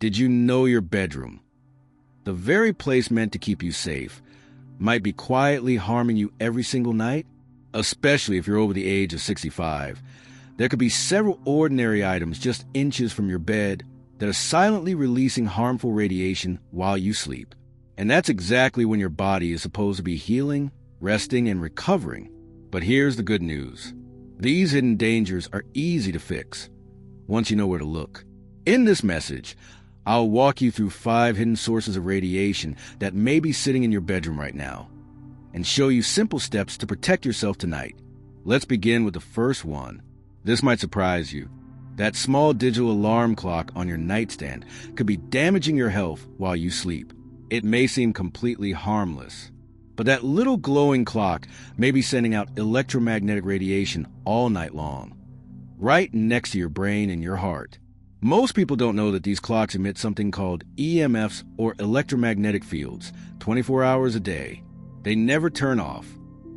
Did you know your bedroom, the very place meant to keep you safe, might be quietly harming you every single night? Especially if you're over the age of 65. There could be several ordinary items just inches from your bed that are silently releasing harmful radiation while you sleep. And that's exactly when your body is supposed to be healing, resting, and recovering. But here's the good news. These hidden dangers are easy to fix once you know where to look. In this message, I'll walk you through 5 hidden sources of radiation that may be sitting in your bedroom right now, and show you simple steps to protect yourself tonight. Let's begin with the first one. This might surprise you. That small digital alarm clock on your nightstand could be damaging your health while you sleep. It may seem completely harmless, but that little glowing clock may be sending out electromagnetic radiation all night long, right next to your brain and your heart. Most people don't know that these clocks emit something called EMFs, or electromagnetic fields, 24 hours a day. They never turn off.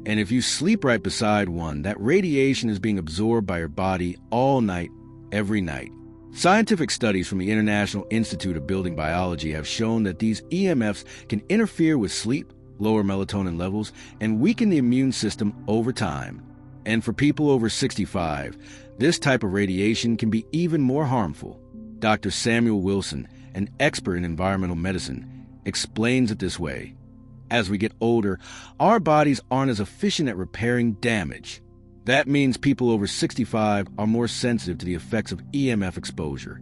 And if you sleep right beside one, that radiation is being absorbed by your body all night, every night. Scientific studies from the International Institute of Building Biology have shown that these EMFs can interfere with sleep, lower melatonin levels, and weaken the immune system over time. And for people over 65, this type of radiation can be even more harmful. Dr. Samuel Wilson, an expert in environmental medicine, explains it this way. As we get older, our bodies aren't as efficient at repairing damage. That means people over 65 are more sensitive to the effects of EMF exposure.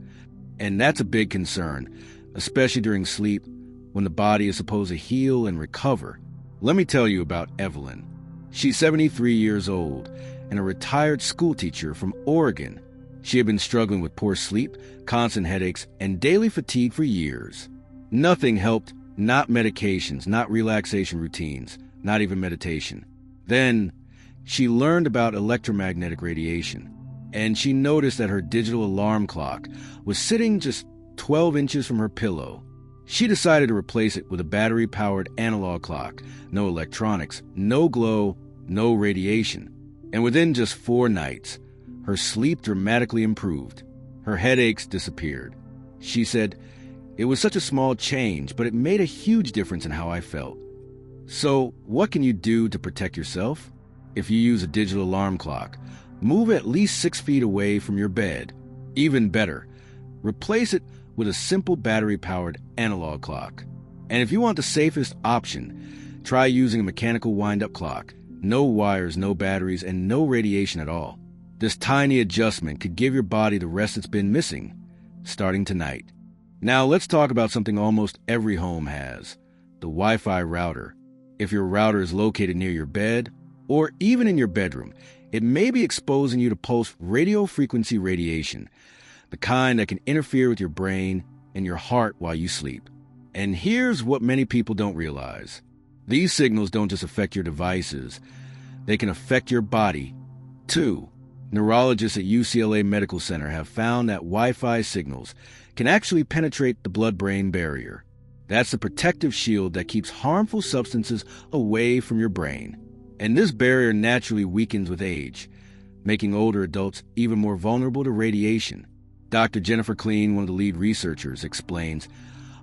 And that's a big concern, especially during sleep, when the body is supposed to heal and recover. Let me tell you about Evelyn. She's 73 years old and a retired school teacher from Oregon. She had been struggling with poor sleep, constant headaches, and daily fatigue for years. Nothing helped, not medications, not relaxation routines, not even meditation. Then she learned about electromagnetic radiation, and she noticed that her digital alarm clock was sitting just 12 inches from her pillow. She decided to replace it with a battery-powered analog clock. No electronics, no glow, no radiation. And within just 4 nights, her sleep dramatically improved. Her headaches disappeared. She said, "It was such a small change, but it made a huge difference in how I felt." So, what can you do to protect yourself? If you use a digital alarm clock, move at least 6 feet away from your bed. Even better, replace it with a simple battery-powered analog clock. And if you want the safest option, try using a mechanical wind-up clock. No wires, no batteries, and no radiation at all. This tiny adjustment could give your body the rest it's been missing, starting tonight. Now let's talk about something almost every home has, the Wi-Fi router. If your router is located near your bed, or even in your bedroom, it may be exposing you to pulse radio frequency radiation, the kind that can interfere with your brain and your heart while you sleep. And here's what many people don't realize. These signals don't just affect your devices, they can affect your body, too. Neurologists at UCLA Medical Center have found that Wi-Fi signals can actually penetrate the blood-brain barrier. That's the protective shield that keeps harmful substances away from your brain. And this barrier naturally weakens with age, making older adults even more vulnerable to radiation. Dr. Jennifer Kleen, one of the lead researchers, explains,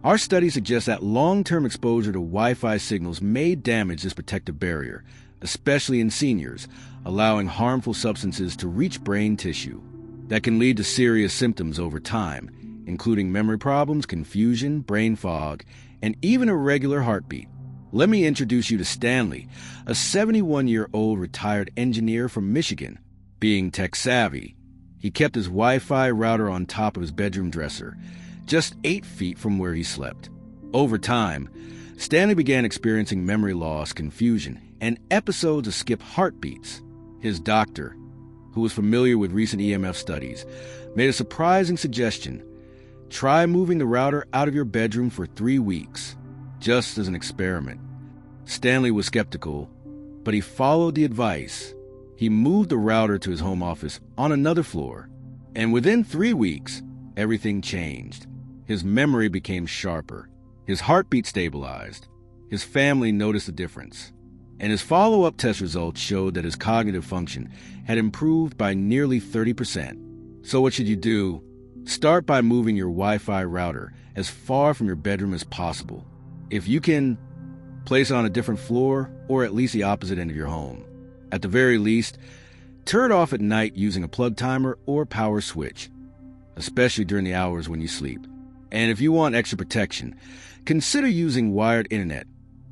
"Our study suggests that long-term exposure to Wi-Fi signals may damage this protective barrier, especially in seniors, allowing harmful substances to reach brain tissue. That can lead to serious symptoms over time, including memory problems, confusion, brain fog, and even irregular heartbeat." Let me introduce you to Stanley, a 71-year-old retired engineer from Michigan. Being tech-savvy, he kept his Wi-Fi router on top of his bedroom dresser, just 8 feet from where he slept. Over time, Stanley began experiencing memory loss, confusion, and episodes of skipped heartbeats. His doctor, who was familiar with recent EMF studies, made a surprising suggestion. Try moving the router out of your bedroom for 3 weeks, just as an experiment. Stanley was skeptical, but he followed the advice. He moved the router to his home office on another floor, and within 3 weeks, everything changed. His memory became sharper, his heartbeat stabilized, his family noticed a difference, and his follow-up test results showed that his cognitive function had improved by nearly 30%. So what should you do? Start by moving your Wi-Fi router as far from your bedroom as possible. If you can, place it on a different floor or at least the opposite end of your home. At the very least, turn it off at night using a plug timer or power switch, especially during the hours when you sleep. And if you want extra protection, consider using wired internet,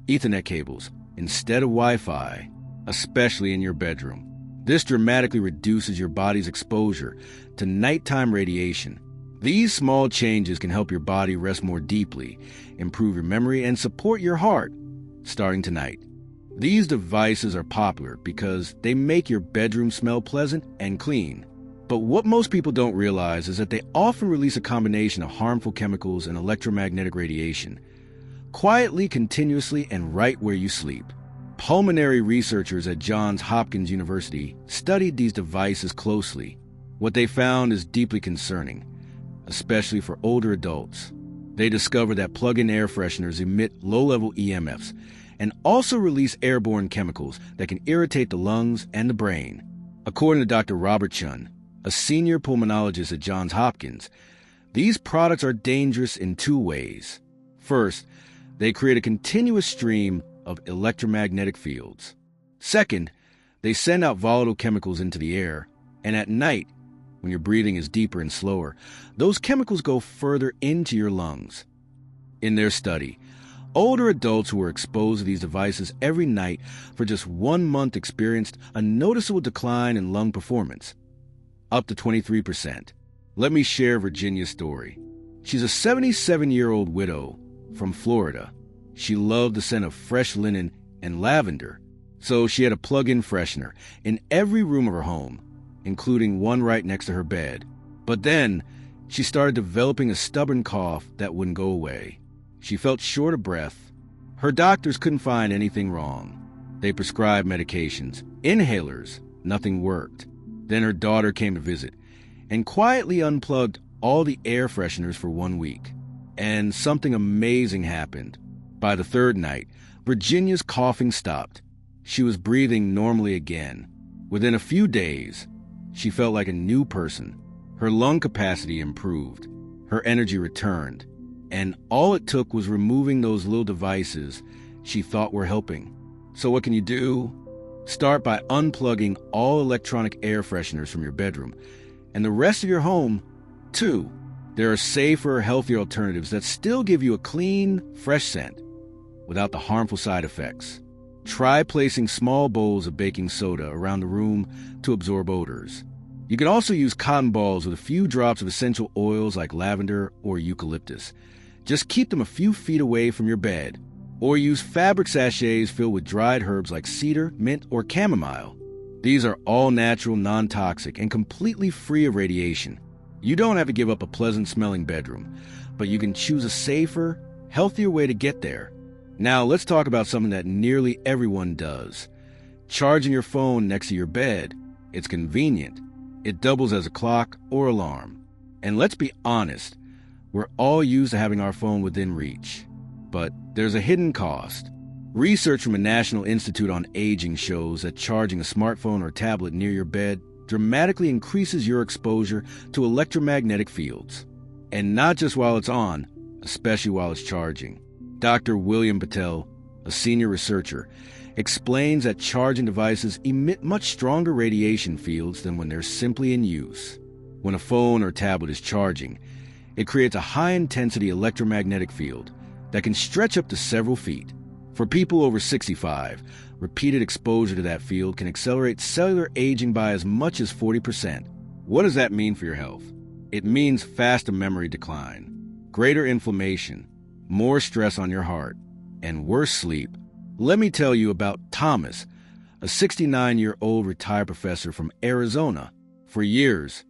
Ethernet cables, instead of Wi-Fi, especially in your bedroom. This dramatically reduces your body's exposure to nighttime radiation. These small changes can help your body rest more deeply, improve your memory, and support your heart starting tonight. These devices are popular because they make your bedroom smell pleasant and clean. But what most people don't realize is that they often release a combination of harmful chemicals and electromagnetic radiation, quietly, continuously, and right where you sleep. Pulmonary researchers at Johns Hopkins University studied these devices closely. What they found is deeply concerning, especially for older adults. They discovered that plug-in air fresheners emit low-level EMFs and also release airborne chemicals that can irritate the lungs and the brain. According to Dr. Robert Chun, a senior pulmonologist at Johns Hopkins, these products are dangerous in two ways. First, they create a continuous stream of electromagnetic fields. Second, they send out volatile chemicals into the air, and at night, when your breathing is deeper and slower, those chemicals go further into your lungs. In their study, older adults who were exposed to these devices every night for just 1 month experienced a noticeable decline in lung performance, up to 23%. Let me share Virginia's story. She's a 77-year-old widow from Florida. She loved the scent of fresh linen and lavender, so she had a plug-in freshener in every room of her home, including one right next to her bed. But then, she started developing a stubborn cough that wouldn't go away. She felt short of breath. Her doctors couldn't find anything wrong. They prescribed medications, inhalers, nothing worked. Then her daughter came to visit and quietly unplugged all the air fresheners for 1 week. And something amazing happened. By the third night, Virginia's coughing stopped. She was breathing normally again. Within a few days, she felt like a new person. Her lung capacity improved. Her energy returned. And all it took was removing those little devices she thought were helping. So what can you do? Start by unplugging all electronic air fresheners from your bedroom and the rest of your home, too. There are safer, healthier alternatives that still give you a clean, fresh scent without the harmful side effects. Try placing small bowls of baking soda around the room to absorb odors. You can also use cotton balls with a few drops of essential oils like lavender or eucalyptus. Just keep them a few feet away from your bed. Or use fabric sachets filled with dried herbs like cedar, mint, or chamomile. These are all natural, non-toxic, and completely free of radiation. You don't have to give up a pleasant-smelling bedroom, but you can choose a safer, healthier way to get there. Now, let's talk about something that nearly everyone does. Charging your phone next to your bed. It's convenient. It doubles as a clock or alarm. And let's be honest, we're all used to having our phone within reach. But there's a hidden cost. Research from the National Institute on Aging shows that charging a smartphone or tablet near your bed dramatically increases your exposure to electromagnetic fields. And not just while it's on, especially while it's charging. Dr. William Patel, a senior researcher, explains that charging devices emit much stronger radiation fields than when they're simply in use. When a phone or tablet is charging, it creates a high-intensity electromagnetic field that can stretch up to several feet. For people over 65, repeated exposure to that field can accelerate cellular aging by as much as 40%. What does that mean for your health? It means faster memory decline, greater inflammation, more stress on your heart, and worse sleep. Let me tell you about Thomas, a 69-year-old retired professor from Arizona. For years,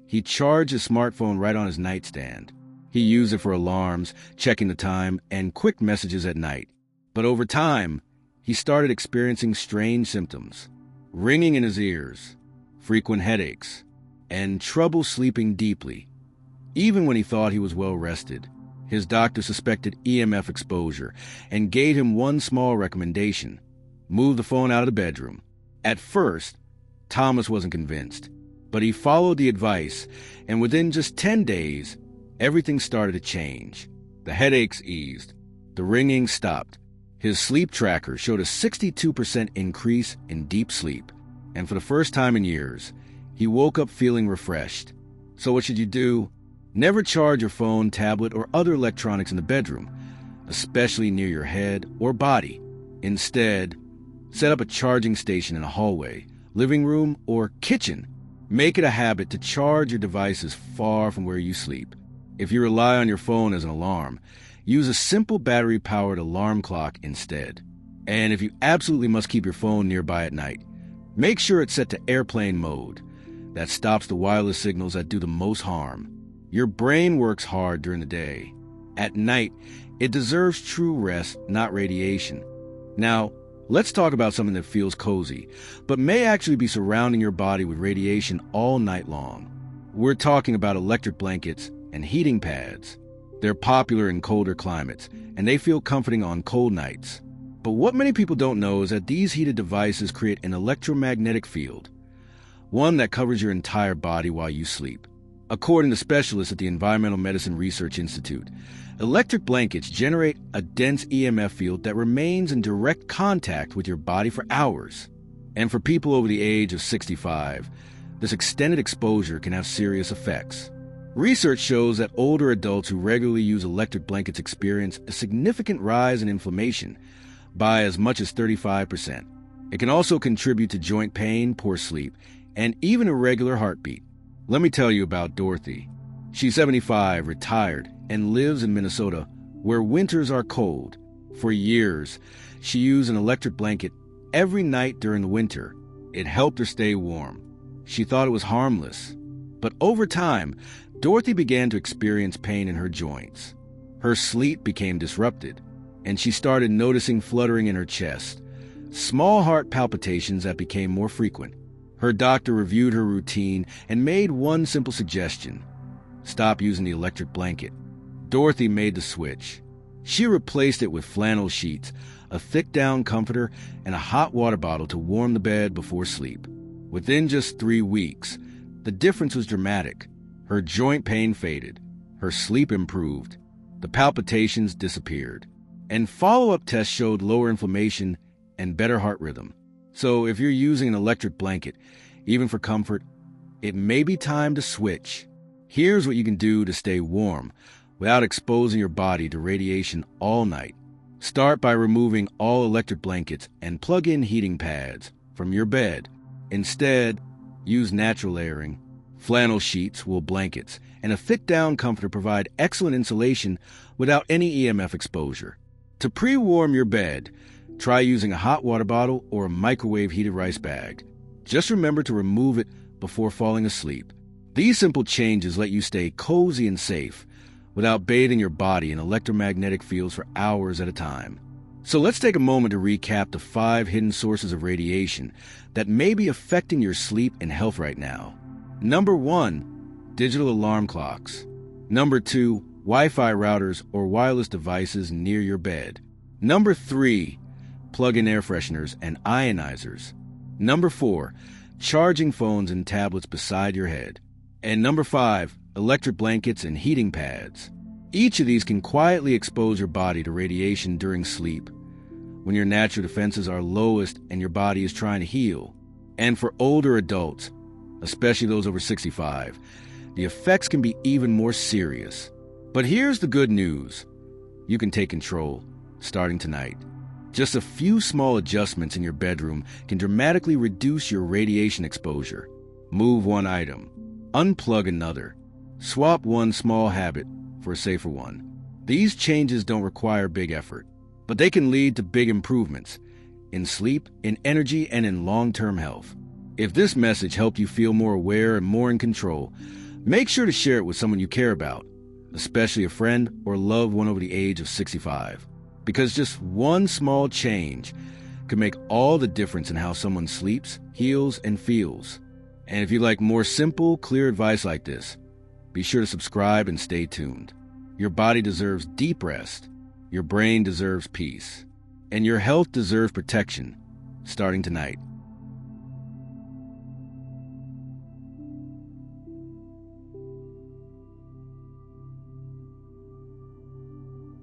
he charged his smartphone right on his nightstand. He used it for alarms, checking the time, and quick messages at night. But over time, he started experiencing strange symptoms: ringing in his ears, frequent headaches, and trouble sleeping deeply. Even when he thought he was well rested, his doctor suspected EMF exposure and gave him one small recommendation: move the phone out of the bedroom. At first, Thomas wasn't convinced. But he followed the advice, and within just 10 days, everything started to change. The headaches eased. The ringing stopped. His sleep tracker showed a 62% increase in deep sleep. And for the first time in years, he woke up feeling refreshed. So what should you do? Never charge your phone, tablet, or other electronics in the bedroom, especially near your head or body. Instead, set up a charging station in a hallway, living room, or kitchen. Make it a habit to charge your devices far from where you sleep. If you rely on your phone as an alarm, use a simple battery-powered alarm clock instead. And if you absolutely must keep your phone nearby at night, make sure it's set to airplane mode. That stops the wireless signals that do the most harm. Your brain works hard during the day. At night, it deserves true rest, not radiation. Now, let's talk about something that feels cozy, but may actually be surrounding your body with radiation all night long. We're talking about electric blankets and heating pads. They're popular in colder climates, and they feel comforting on cold nights. But what many people don't know is that these heated devices create an electromagnetic field, one that covers your entire body while you sleep. According to specialists at the Environmental Medicine Research Institute, electric blankets generate a dense EMF field that remains in direct contact with your body for hours. And for people over the age of 65, this extended exposure can have serious effects. Research shows that older adults who regularly use electric blankets experience a significant rise in inflammation by as much as 35%. It can also contribute to joint pain, poor sleep, and even irregular heartbeat. Let me tell you about Dorothy. She's 75, retired, and lives in Minnesota, where winters are cold. For years, she used an electric blanket every night during the winter. It helped her stay warm. She thought it was harmless. But over time, Dorothy began to experience pain in her joints. Her sleep became disrupted, and she started noticing fluttering in her chest, small heart palpitations that became more frequent. Her doctor reviewed her routine and made one simple suggestion: stop using the electric blanket. Dorothy made the switch. She replaced it with flannel sheets, a thick down comforter, and a hot water bottle to warm the bed before sleep. Within just 3 weeks, the difference was dramatic. Her joint pain faded, her sleep improved, the palpitations disappeared, and follow-up tests showed lower inflammation and better heart rhythm. So if you're using an electric blanket, even for comfort, it may be time to switch. Here's what you can do to stay warm without exposing your body to radiation all night. Start by removing all electric blankets and plug in heating pads from your bed. Instead, use natural layering. Flannel sheets, wool blankets, and a thick down comforter provide excellent insulation without any EMF exposure. To pre-warm your bed, try using a hot water bottle or a microwave heated rice bag. Just remember to remove it before falling asleep. These simple changes let you stay cozy and safe without bathing your body in electromagnetic fields for hours at a time. So let's take a moment to recap the 5 hidden sources of radiation that may be affecting your sleep and health right now. Number 1, digital alarm clocks. Number 2, Wi-Fi routers or wireless devices near your bed. Number 3, plug-in air fresheners and ionizers. Number 4, charging phones and tablets beside your head. And number 5, electric blankets and heating pads. Each of these can quietly expose your body to radiation during sleep, when your natural defenses are lowest and your body is trying to heal. And for older adults, especially those over 65, the effects can be even more serious. But here's the good news. You can take control, starting tonight. Just a few small adjustments in your bedroom can dramatically reduce your radiation exposure. Move one item, unplug another, swap one small habit for a safer one. These changes don't require big effort, but they can lead to big improvements in sleep, in energy, and in long-term health. If this message helped you feel more aware and more in control, make sure to share it with someone you care about, especially a friend or loved one over the age of 65. Because just one small change can make all the difference in how someone sleeps, heals, and feels. And if you like more simple, clear advice like this, be sure to subscribe and stay tuned. Your body deserves deep rest, your brain deserves peace, and your health deserves protection, starting tonight.